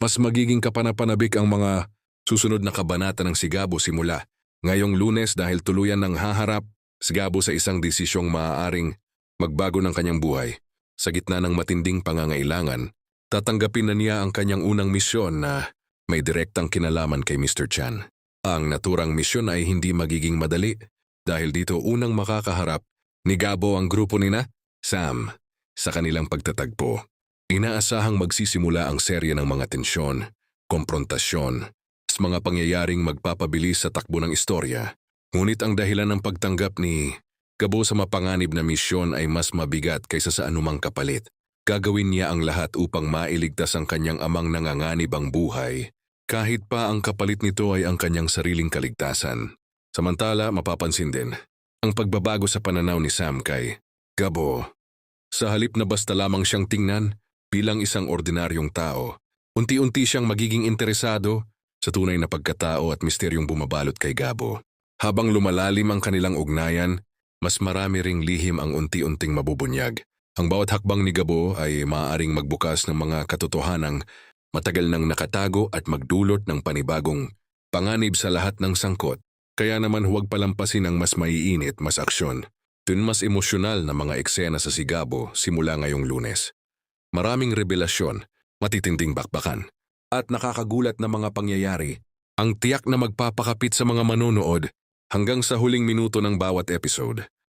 Mas magiging kapanapanabik ang mga susunod na kabanata ng si Gabo simula ngayong Lunes dahil tuluyan ng haharap si Gabo sa isang desisyong maaaring magbago ng kanyang buhay. Sa gitna ng matinding pangangailangan, tatanggapin na niya ang kanyang unang misyon na may direktang kinalaman kay Mr. Chan. Ang naturang misyon ay hindi magiging madali dahil dito unang makakaharap ni Gabo ang grupo nina Sam sa kanilang pagtatagpo. Inaasahang magsisimula ang serye ng mga tensyon, komprontasyon, at mga pangyayaring magpapabilis sa takbo ng istorya. Ngunit ang dahilan ng pagtanggap ni Gabo sa mapanganib na misyon ay mas mabigat kaysa sa anumang kapalit. Gagawin niya ang lahat upang mailigtas ang kanyang amang nanganganib ang buhay, kahit pa ang kapalit nito ay ang kanyang sariling kaligtasan. Samantala, mapapansin din ang pagbabago sa pananaw ni Sam kay Gabo. Sa halip na basta lamang siyang tingnan bilang isang ordinaryong tao, unti-unti siyang magiging interesado sa tunay na pagkatao at misteryong bumabalot kay Gabo. Habang lumalalim ang kanilang ugnayan, mas marami ring lihim ang unti-unting mabubunyag. Ang bawat hakbang ni Gabo ay maaaring magbukas ng mga katotohanang matagal nang nakatago at magdulot ng panibagong panganib sa lahat ng sangkot. Kaya naman huwag palampasin ang mas maiinit, mas aksyon. Mas emosyonal na mga eksena sa si Gabo simula ngayong Lunes. Maraming revelasyon, matitinding bakbakan, at nakakagulat na mga pangyayari ang tiyak na magpapakapit sa mga manonood hanggang sa huling minuto ng bawat episode.